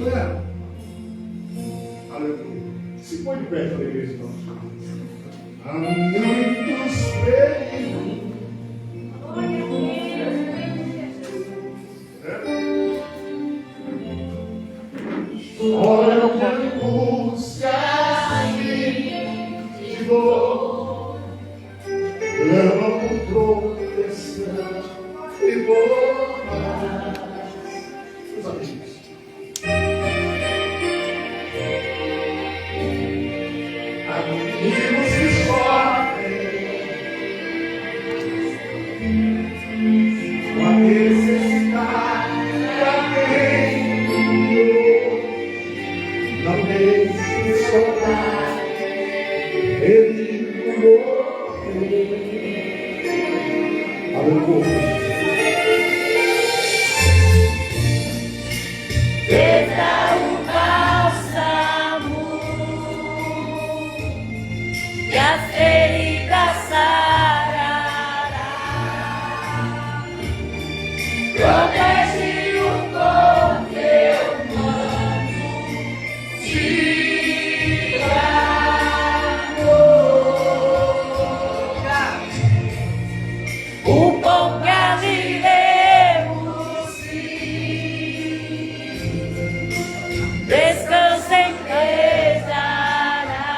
é? Aleluia. Se põe de pé da igreja, então. Há muitos perigos. Olha que angústia de dor, leva por proteção e boa. Meus amigos, amigos que sofrem com a necessidade de alguém. Não deixe chorar, ele morreu. Aleluia. Desça o bálsamo e as feridas sarará. Protege o teu manto de amor. O pão que ali descansa em pesará,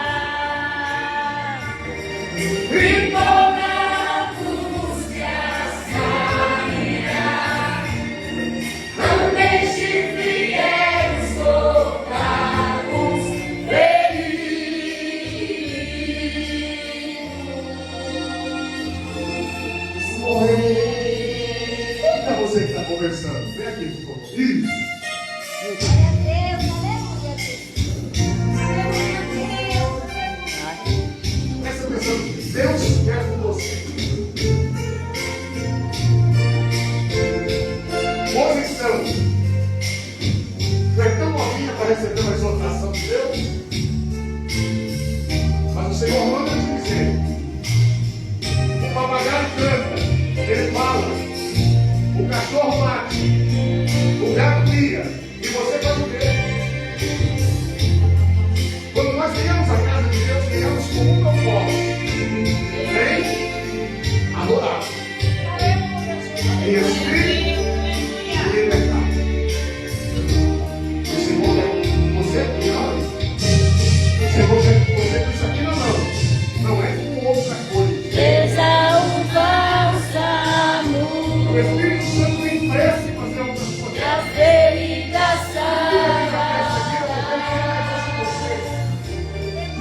e toda angústia sairá. Não deixe fiéis soldados feridos. É você que está conversando. Vem aqui, por favor. Isso. Presta atenção. Deus quer com você. Posição. Foi tão novinha para receber uma exortação de Deus. Mas o Senhor manda te dizer. O papagaio canta, ele fala. O cachorro late, o gato guia, e você pode ver. Quando nós viemos à casa de Deus, viemos com um propósito. Vem adorar. Em espírito e em verdade. O Senhor é você aqui, não. O Senhor é você com isso aqui, não. Não é com outra coisa. Desça o bálsamo O Espírito Santo tem pressa em fazer algumas coisas. e as feridas sarará.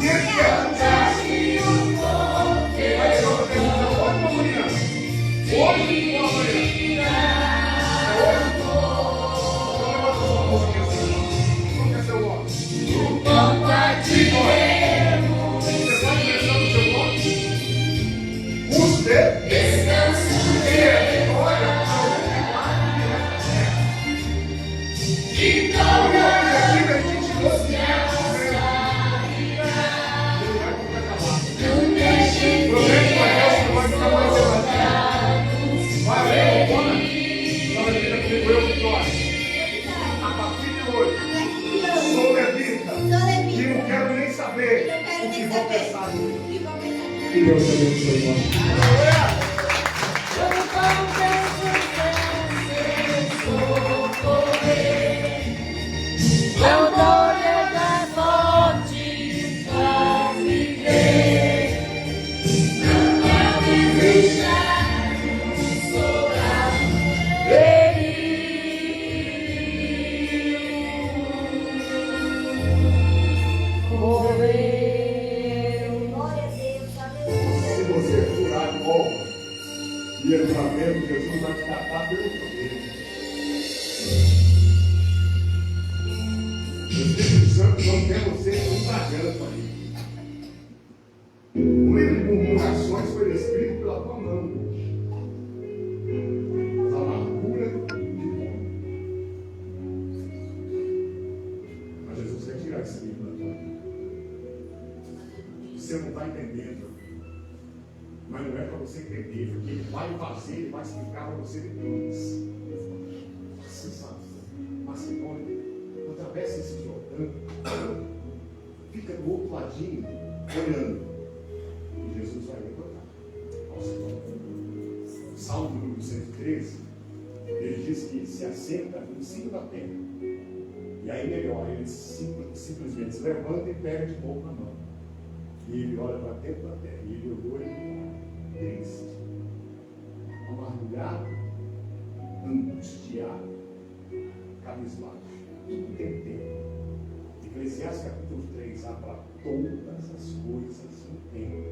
E ele quer Protege o teu hoje uma manhã. Que Deus abençoe, irmão. E ele está vendo, Jesus vai te tratar pelo poder. O Espírito Santo não quer você com garganta aí. O livro de murmurações foi escrito pela tua mão. Mas a amargura de bom. Mas Jesus quer tirar esse livro da tua vida. Você não está entendendo. Mas não é para você entender, porque ele vai fazer, ele vai explicar para você depois. Você sabe, Macedônia, outra atravessa esse Jordão, fica do outro ladinho, olhando. E Jesus vai levantar ao seu lado. O Salmo número 113, ele diz que se assenta em cima da terra. E aí melhor, ele simplesmente se levanta e pega de novo na mão. E ele olha para dentro da terra. E ele olhou e ele triste, amargurado, angustiado, cabisbaixo. Tudo tem tempo. Eclesiastes capítulo 3, há para todas as coisas um tempo.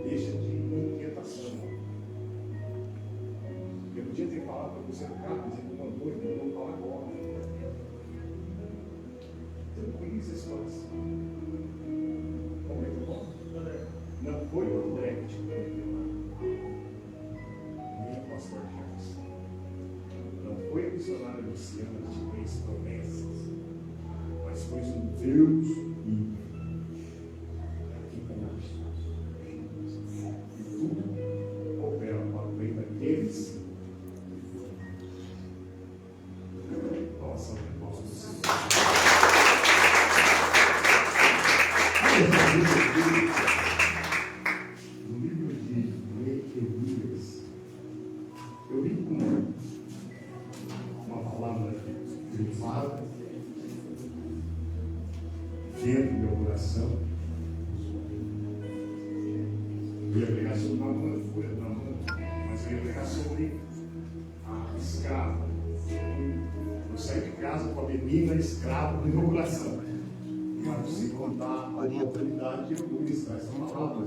Deixa de inquietação. Eu podia ter falado para você no carro, mas ele mandou, eu vou falar agora. Tranquiliza esse coração. Como é que é bom? Não foi o André que te nem o pastor Jefferson. Não foi a missionária Luciana que te fez promessas, mas foi um Deus vivo aqui conosco. E tudo opera para o bem daqueles. Nossa, nosso Senhor. No livro de Neemias, eu vi com uma palavra privada dentro do meu coração. Eu ia pregar sobre uma manfura, mas eu ia pregar sobre a escrava. Eu saí de casa com a menina escrava no meu coração. Mas se contar a oportunidade, eu vou ministrar essa palavra.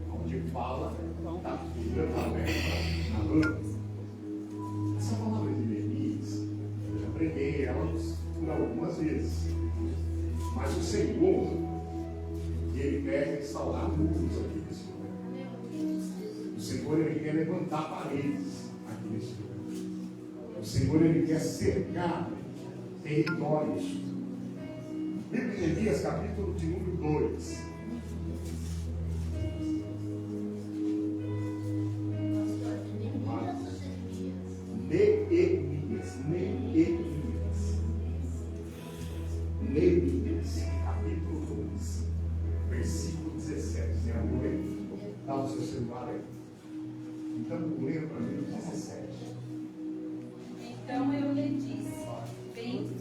Onde fala da filha da Nabã. Essa palavra de Neemias, eu já preguei ela por algumas vezes. Mas o Senhor, Ele quer restaurar muros aqui nesse lugar. O Senhor, Ele quer levantar paredes aqui nesse lugar. O Senhor, Ele quer cercar territórios. Livro de Neemias, capítulo de número 2. Neemias, capítulo 2, versículo 17. Você abriu aí? Dá o seu celular aí. Então, leia para mim o 17. Então eu lhe disse: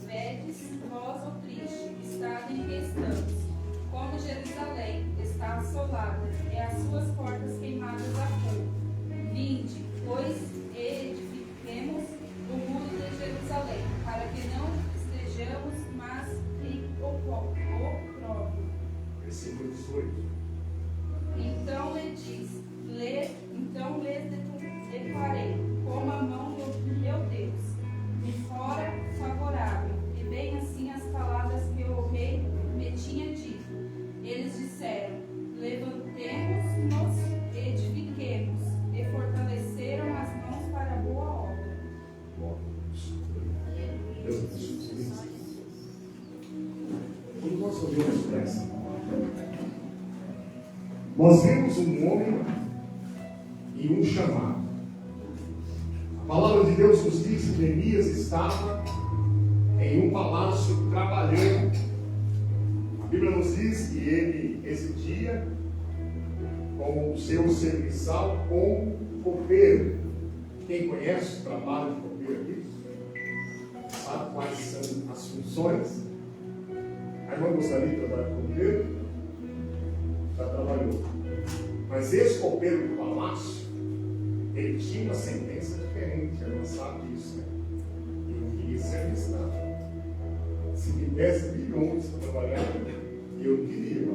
vedes, vós o triste, estado em que estamos, como Jerusalém está assolada, e as suas portas queimadas a fogo. Vinde, pois, e edifiquemos o muro de Jerusalém, para que não estejamos mais em opróbrio. Versículo 18. Então lhes declarei, como a mão do meu Deus, de fora favorável, e bem assim as palavras que o rei me tinha dito. Eles disseram: levantemos-nos, edifiquemos, e fortaleceram as mãos para a boa obra. Quando nós olhamos para essa palavra, nós vemos um homem e um chamado. A palavra de Deus nos diz que Neemias estava em um palácio trabalhando. A Bíblia nos diz que ele residia com o seu serviçal como copeiro. Quem conhece o trabalho de copeiro aqui? Sabe quais são as funções? A irmã gostaria de trabalhar com copeiro? Já trabalhou. Mas esse copeiro do palácio, ele tinha uma sentença diferente. A irmã sabe disso, né? Ele queria ser arrestado. Se me desse bilhões para trabalhar, eu queria.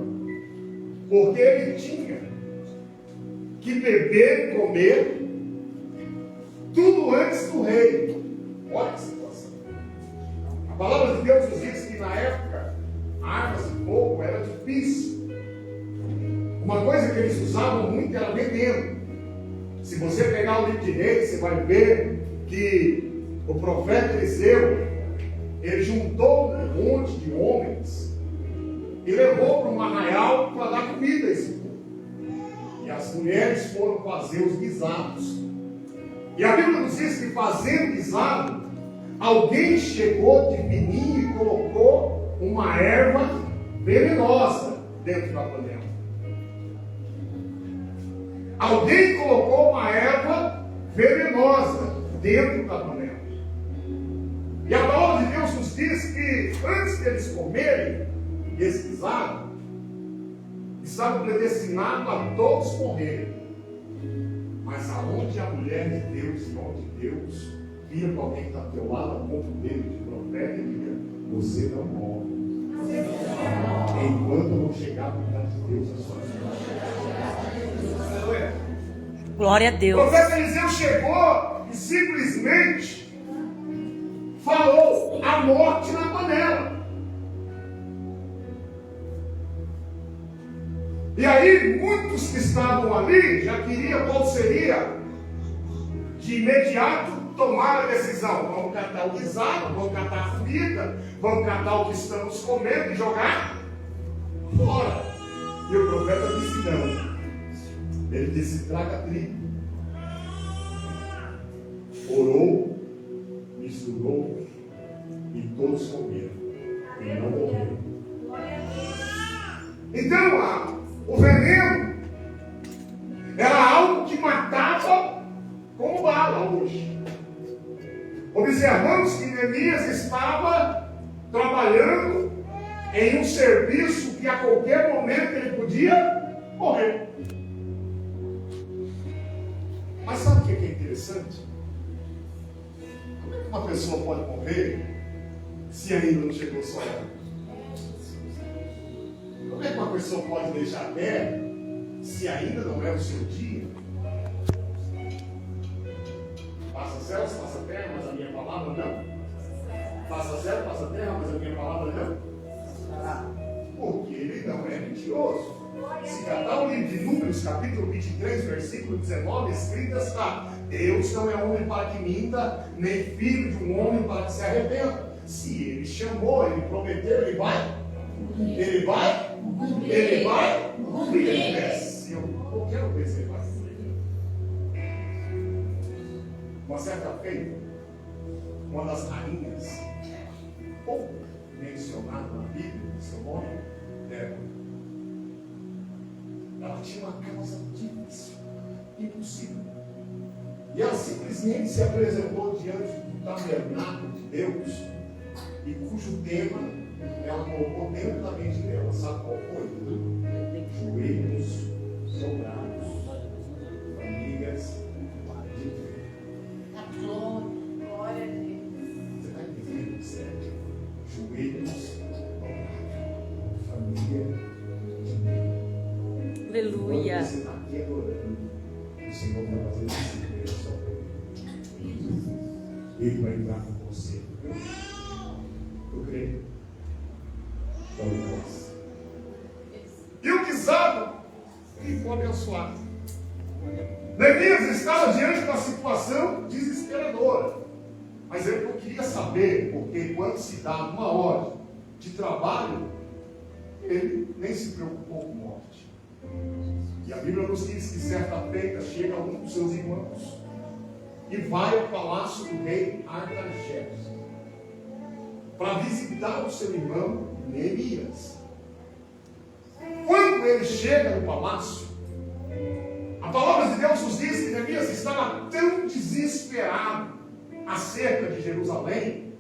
Porque ele tinha que beber e comer tudo antes do rei. Olha que situação. A palavra de Deus nos diz que na época armas de fogo era difícil. Uma coisa que eles usavam muito era veneno. Se você pegar o livro de Reis, você vai ver que o profeta Eliseu, ele juntou um monte de homens e levou para um arraial para dar comida a esse povo. E as mulheres foram fazer os guisados. E a Bíblia nos diz que, fazendo guisado, alguém chegou de fininho e colocou uma erva venenosa dentro da panela. Alguém colocou uma erva venenosa dentro da panela. E a palavra de Deus nos diz que, antes deles comerem esse guisado, estava predestinado a todos morrerem. Mas aonde a mulher de Deus e onde Deus vira para alguém que está ao teu lado, aponta o dedo de profeta e diga: você não morre enquanto não chegar a vontade de Deus na sua vida. Glória a Deus. O profeta Eliseu chegou e simplesmente falou a morte na panela. E aí muitos que estavam ali já queriam qual seria de imediato tomar a decisão: vamos catar o guisado, vamos catar a comida, vamos catar o que estamos comendo e jogar fora. E o profeta disse não. Ele disse: traga trigo. Orou, misturou e todos comeram. E não morreram. Então, o veneno era algo que matava como bala hoje. Observamos que Neemias estava trabalhando em um serviço que a qualquer momento ele podia morrer. Mas sabe o que é interessante? Como é que uma pessoa pode morrer se ainda não chegou sua hora? Como é que uma pessoa pode deixar a terra se ainda não é o seu dia? Faça céus, faça terra, mas a minha palavra não. Faça céu, faça terra, mas a minha palavra não. Porque ele não é mentiroso. Se catar o livro de Números, capítulo 23, versículo 19, escrito está: Deus não é homem para que minta, nem filho de um homem para que se arrependa. Se ele chamou, ele prometeu, ele vai. Ele vai. Ele vai cumprir. Eu quero ver se ele vai cumprir. Uma certa feita, uma das rainhas pouco mencionada na Bíblia, seu nome, Débora. Ela tinha uma causa difícil, impossível. E ela simplesmente se apresentou diante do tabernáculo de Deus, e cujo tema ela colocou dentro da mente dela. Sabe qual foi? Joelhos dobrados, famílias de Deus. Glória a Deus. Você está entendendo o que é? Joelhos dobrados, família de Deus. Aleluia. Quando você está aqui adorando, o Senhor vai fazer isso na sua vida. Ele vai entrar com você. Eu creio. E o guisado ficou abençoado. Neemias estava diante de uma situação desesperadora. Mas ele não queria saber, porque quando se dá uma hora de trabalho, ele nem se preocupou com morte. E a Bíblia nos diz que certa feita chega um dos seus irmãos e vai ao palácio do rei Artaxerxes para visitar o seu irmão Neemias. Quando ele chega no palácio, a palavra de Deus nos diz que Neemias estava tão desesperado acerca de Jerusalém,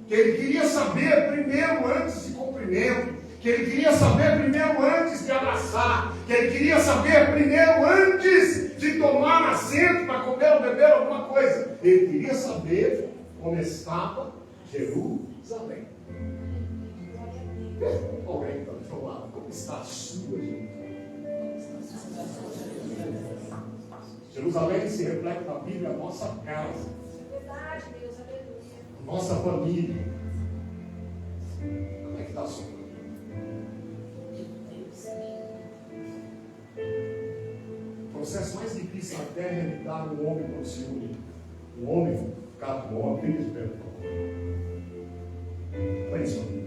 que ele queria saber primeiro antes de cumprimento, que ele queria saber primeiro antes de abraçar, que ele queria saber primeiro antes de tomar assento para comer ou beber alguma coisa. Ele queria saber como estava Jerusalém. Alguém está do seu lado, como está a sua Jerusalém se reflete na Bíblia, a nossa casa, a nossa família. Como é que está a sua família? O processo mais difícil na terra é lidar um homem quando se une. Um homem, cada homem, fica de pé, por favor. Põe sua Bíblia.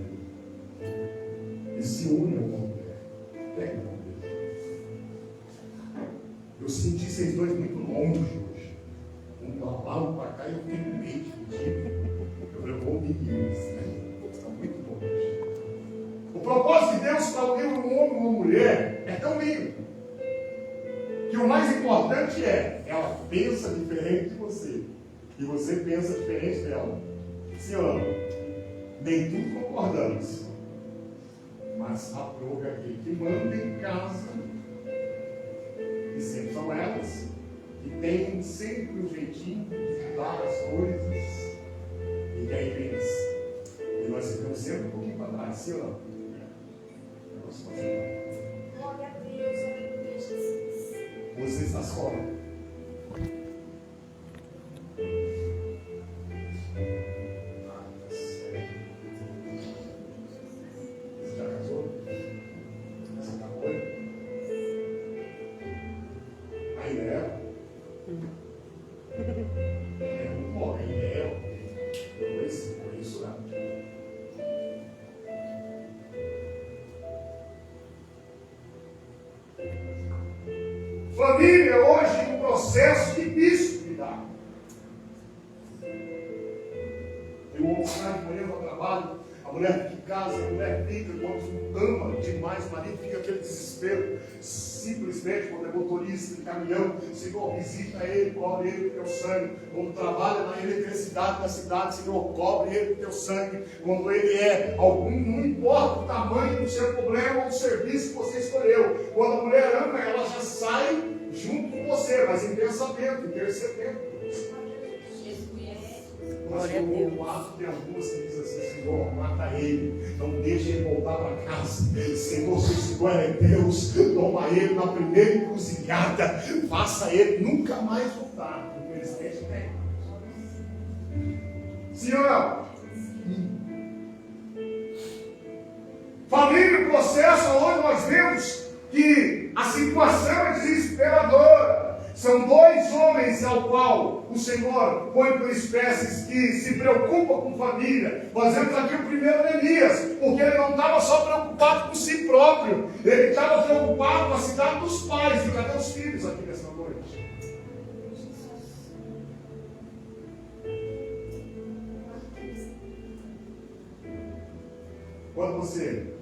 E se une a uma mulher. Pega a mão dele. Eu senti vocês dois muito longe hoje. Um para lá. Aí eu tenho medo de pedir. Eu vou meninos, né? Está muito bom. O propósito de Deus para unir um homem e uma mulher é tão lindo que o mais importante é, ela pensa diferente de você e você pensa diferente dela. Sim ou não? Nem tudo concordamos, mas aprove aquele que manda em casa, e sempre são elas que têm sempre um jeitinho de dar as coisas. E quem vence? E nós ficamos sempre um pouquinho para trás, sim ou não? Glória a Deus, aleluia, Jesus. Você está escola. Você já casou? Você está noivo? Ainda é? Bom, ainda é. Por isso não. Família hoje é um processo difícil de lidar. Eu vou buscar de manhã para o trabalho, a mulher fica em casa, a mulher fica, quando ama demais o marido, fica aquele desespero. Simplesmente quando é motorista de caminhão, Senhor, visita ele, cobre ele com teu sangue. Quando trabalha na eletricidade da cidade, Senhor, cobre ele com teu sangue. Quando ele é algum, não importa o tamanho do seu problema ou do serviço que você escolheu. Quando a mulher ama, ela já sai junto com você, mas em pensamento, intercedendo. Mas o ato de algumas que diz assim, Senhor, mata ele, não deixe ele voltar para casa. Senhor, se tu é Deus, toma ele na primeira encruzilhada, faça ele nunca mais voltar. Infelizmente tem. Sim ou não? Família, processo onde nós vemos que a situação é desesperadora. São dois homens ao qual o Senhor põe por espécies que se preocupam com família. Nós vemos aqui o primeiro Neemias, porque ele não estava só preocupado com si próprio, ele estava preocupado com a cidade dos pais. E cadê os filhos aqui nessa noite? Quando você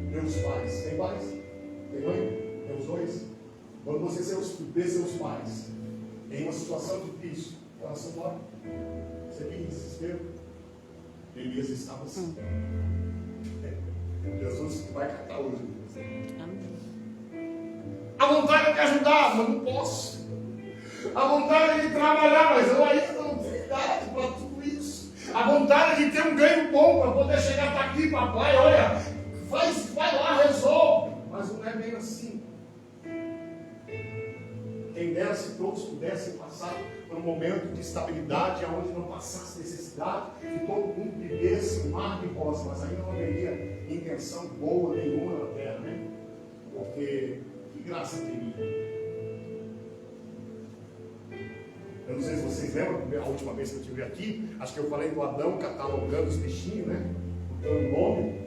vê os pais, tem pais? Tem mãe? Tem os dois? Quando você vê seus pais em uma situação difícil, elas são fora. Você tem desespero? Elias estava assim. Jesus vai catar hoje. A vontade de ajudar, mas não posso. A vontade de trabalhar, mas eu ainda não tenho idade para tudo isso. A vontade de ter um ganho bom para poder chegar para aqui, papai, olha, vai lá, resolve. Mas não é bem assim. Quem dera se todos pudessem passar por um momento de estabilidade, onde não passasse necessidade, e todo mundo vivesse um mar de rosa, mas ainda não haveria intenção boa nenhuma na terra, né? Porque que graça teria? Eu não sei se vocês lembram, a última vez que eu estive aqui, acho que eu falei do Adão catalogando os bichinhos, né? Dando nome.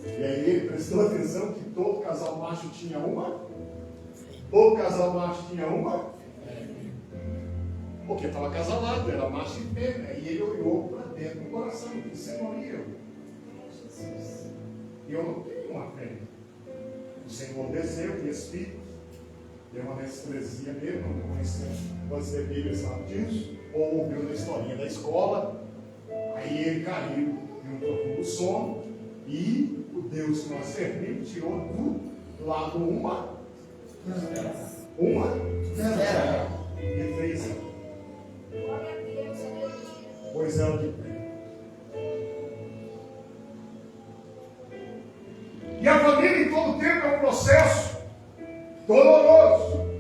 E aí ele prestou atenção que todo casal macho tinha uma. Todo casal macho tinha uma. Porque estava acasalado, era macho e fêmea. E ele olhou para dentro do coração e disse: Senhor, e eu? E eu não tenho uma fêmea. O Senhor desceu, minhas filhas, deu uma anestesia mesmo, não conhecia antes da Bíblia, sabe disso, ou ouviu na historinha da escola. Aí ele caiu em um profundo sono e o Deus que nós servimos tirou do lado uma e fez. Glória a Deus, aleluia. Pois é o que tem. E a família em todo tempo é um processo doloroso.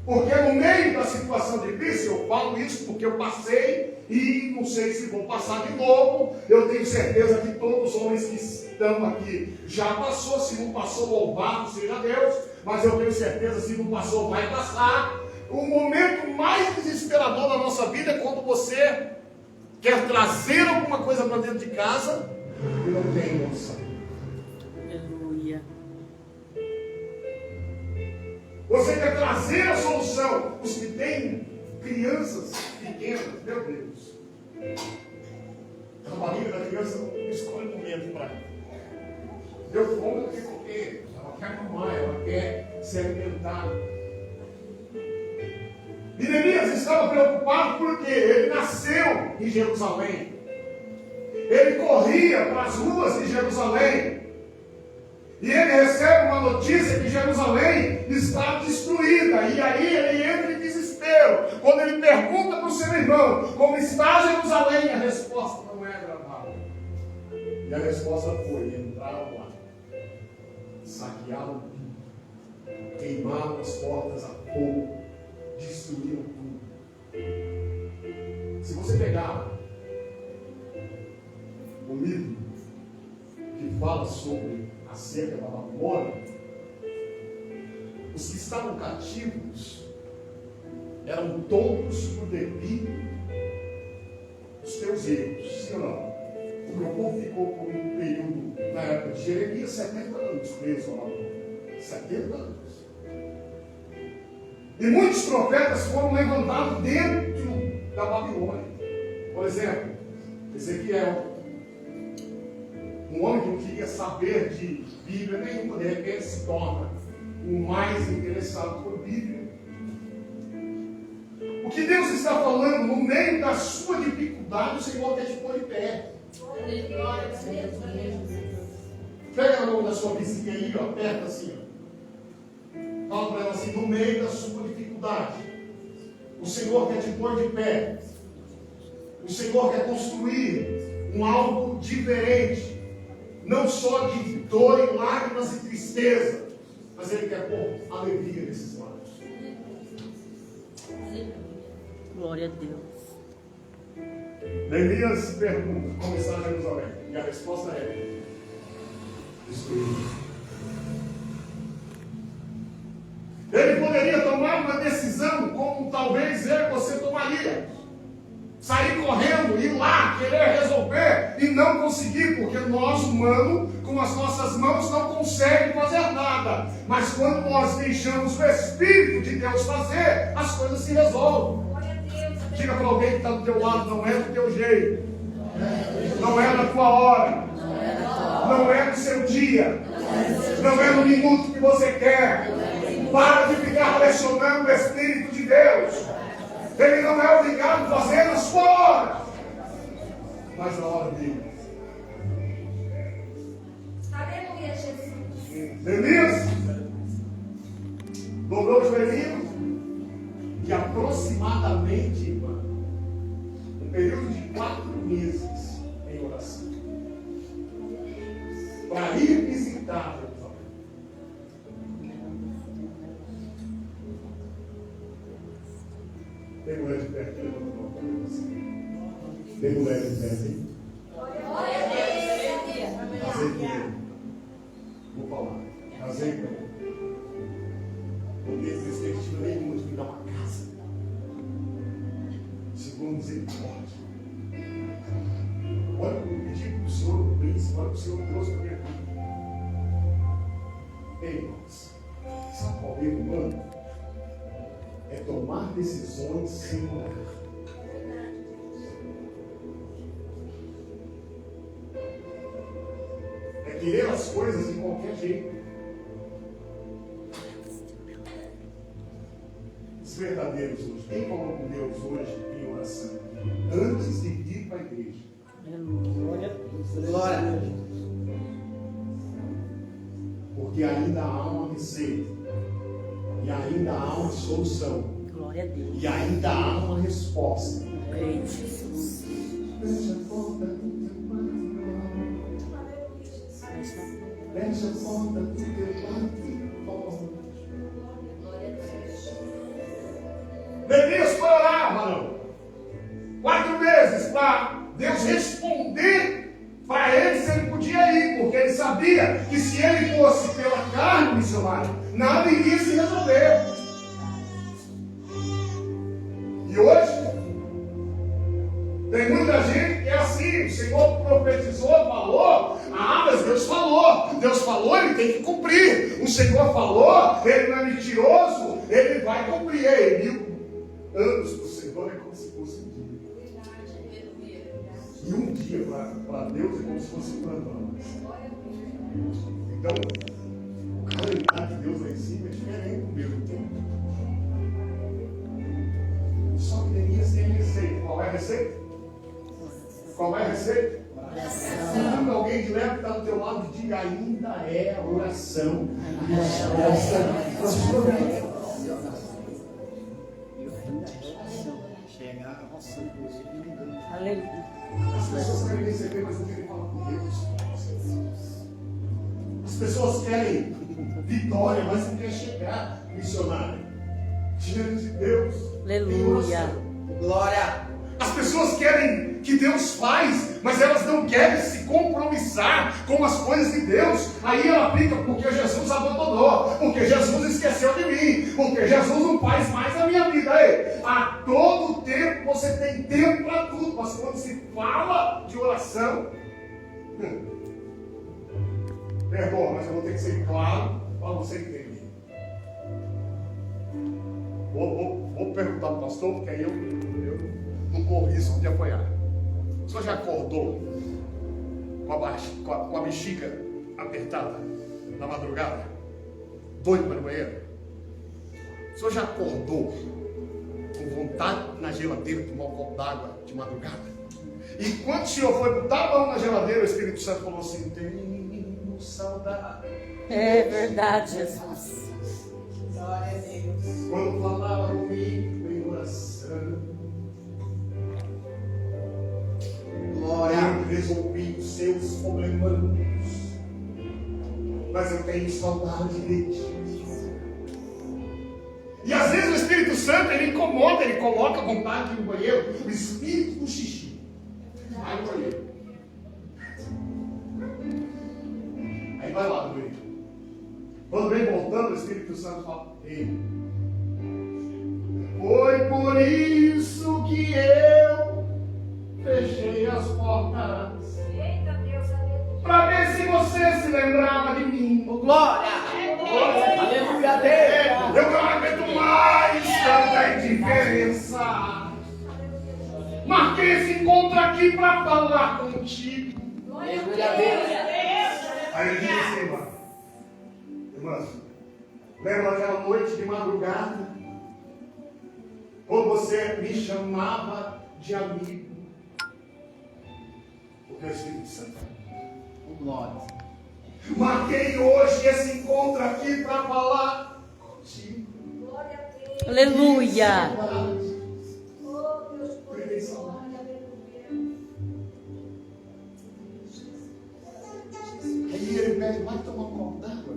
Porque no meio da situação difícil, eu falo isso porque eu passei e não sei se vou passar de novo. Eu tenho certeza que todos os homens que estão aqui já passou. Se não passou, louvado seja Deus. Mas eu tenho certeza, se não passou, vai passar. O momento mais desesperador da nossa vida é quando você quer trazer alguma coisa para dentro de casa e não tem noção. Aleluia. Você quer trazer a solução. Os que têm crianças pequenas, meu Deus. A barriga da criança não escolhe momento para ela. Deu fome, ela quer comer. Ela quer mamar, ela quer se alimentar. Neemias estava preocupado porque ele nasceu em Jerusalém. Ele corria para as ruas de Jerusalém. E ele recebe uma notícia que Jerusalém está destruída. E aí ele entra em desespero. Quando ele pergunta para o seu irmão como está Jerusalém, a resposta não é agradável. E a resposta foi: entraram lá, saquearam tudo, queimaram as portas a fogo, destruíram tudo. Se você pegar o livro que fala sobre acerca da Babilônia, os que estavam cativos eram todos por devido aos teus erros, sim ou não? Porque o povo ficou por um período, na época de Jeremias, 70 anos preso na Babilônia. 70 anos. E muitos profetas foram levantados dentro da Babilônia. Por exemplo, Ezequiel, um homem que não queria saber de Bíblia nenhuma, de repente se torna o mais interessado por Bíblia. O que Deus está falando, no meio da sua dificuldade, o Senhor quer te pôr de pé. Pega a mão da sua vizinha aí, ó, aperta assim. Ó. Fala para ela assim: no meio da sua dificuldade, o Senhor quer te pôr de pé. O Senhor quer construir um algo diferente. Não só de dor e lágrimas e tristeza, mas Ele quer pôr alegria nesses lábios. Glória a Deus. Neemias pergunta: como está Jerusalém? E a resposta é: destruído. Ele poderia tomar uma decisão como talvez eu e você tomaria. Sair correndo, ir lá, querer resolver e não conseguir, porque nós, humanos, com as nossas mãos não conseguimos fazer nada. Mas quando nós deixamos o Espírito de Deus fazer, as coisas se resolvem. Diga para alguém que está do teu lado: não é do teu jeito, não é na tua hora, não é no seu dia, não é no minuto que você quer. Para de ficar pressionando o Espírito de Deus. Ele não é obrigado a fazer na sua hora, mas na hora dele. Aleluia, Jesus. Neemias dobrou o joelhinho e aproximadamente, irmão, um período de 4 meses em oração, para ir visitar Jerusalém. Tem mulher de perto aqui, tem mulher de perto aí? Glória a Deus. Casei com ele. Vou falar. Casei com ele. Não tem perspectiva nenhuma de me dar uma casa. Segundo misericórdia. Olha o que eu pedi para o Senhor, o príncipe, olha o que o Senhor trouxe para minha vida. Ei, irmãos, sabe qual é o humano? É tomar decisões sem orar. É querer as coisas de qualquer jeito. Os verdadeiros hoje, quem falou com Deus hoje em oração? Antes de vir para a igreja. Glória a Deus. Glória a Deus. Porque ainda há uma receita. E ainda há uma solução. Glória a Deus. E ainda há uma resposta. Ei, Jesus. Fecha a porta do teu quarto. Fecha a porta do teu quarto. Neemias foi orar, varão. 4 meses para Deus responder para ele se ele podia ir, porque ele sabia que se ele fosse pela carne missionária, nada iria se resolver. E hoje, tem muita gente que é assim: o Senhor profetizou, falou, mas Deus falou, ele tem que cumprir. O Senhor falou, ele não é mentiroso, Ele vai cumprir. Ei, 1000 anos para o Senhor é como se fosse um dia. E um dia para Deus é como se fosse um ano. Então, o calendário de Deus lá em cima é diferente do mesmo tempo. Só que Neemias tem receita. Qual é a receita? Qual é a receita? Quando alguém de leve está do teu lado e diga, ainda é a oração. Aleluia. As pessoas querem receber, mas não querem falar com Deus. As pessoas querem vitória, mas não querem chegar missionário. Diante de Deus. Aleluia. Glória. As pessoas querem que Deus faz, mas elas não querem se compromissar com as coisas de Deus. Aí ela fica, porque Jesus abandonou, porque Jesus esqueceu de mim, porque Jesus não faz mais a minha vida. Aí, a todo tempo você tem tempo para tudo, mas quando se fala de oração, perdoa, mas eu vou ter que ser claro para você entender. Vou perguntar para o pastor, porque aí eu não corro risco de apanhar. O senhor já acordou com a bexiga apertada na madrugada? Doido para ir no banheiro? O senhor já acordou com vontade na geladeira de tomar um copo d'água de madrugada? E quando o senhor foi botar a mão na geladeira, o Espírito Santo falou assim: tenho saudade. É verdade, Jesus. Glória a Deus. Quando falava comigo em oração, Glória. eu resolvi os seus problemas, mas eu tenho saudade de ti. E às vezes o Espírito Santo ele incomoda, ele coloca a vontade no banheiro, o espírito do xixi. Vai no banheiro. Aí vai lá no banheiro. Quando vem voltando, o Espírito Santo fala: ei, foi por isso que eu fechei as portas, Eita Deus, aleluia. para ver se você se lembrava de mim. Glória. Aleluia a Deus. Eu não aguento mais tanta indiferença. Marquei esse encontro aqui para falar contigo. Aleluia a Deus. Aí ele disse assim, irmã, lembra aquela noite de madrugada, quando você me chamava de amigo? Porque o Espírito Santo. Glória. Marquei hoje esse encontro aqui para falar contigo. Glória a Deus. Aleluia. Oh, Deus, glória, aleluia. Aí ele pede, vai tomar um copo d'água.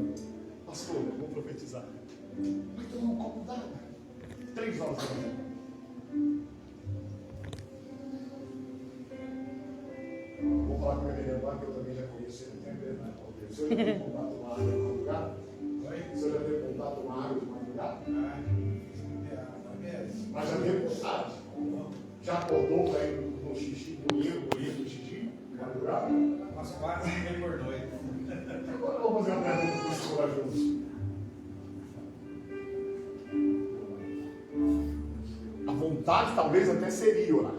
Pastor, eu vou profetizar. Vai tomar um copo d'água. 3 horas da manhã. Vou falar com ele agora, que eu também já conheço ele, não tem verdade. O senhor já teve contato com água de madrugada? O senhor já teve contato com água de madrugada? Mas já teve contato? Já acordou para ir no xixi, banheiro do xixi? Madrugada? Umas 4 por noite. Agora eu vou fazer uma pergunta para os corajosos. A vontade talvez até seria orar,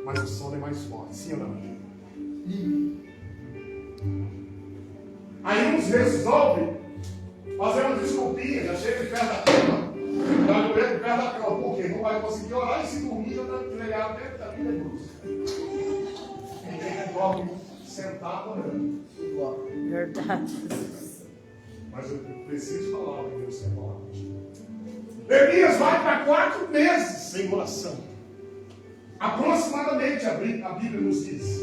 mas o sono é mais forte, sim ou não? Aí uns resolvem fazer uma desculpinha, já chega de perto da cama, já doendo de perto da cama, porque não vai conseguir orar e se dormir já está entregado dentro da vida brusca. Ninguém dorme sentado orando. Verdade. Mas eu preciso falar o que Deus quer falar contigo. Neemias vai para 4 meses sem oração. Aproximadamente, a Bíblia nos diz.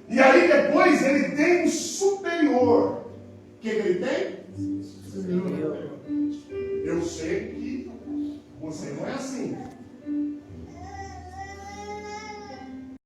E aí depois ele tem um superior. O que ele tem?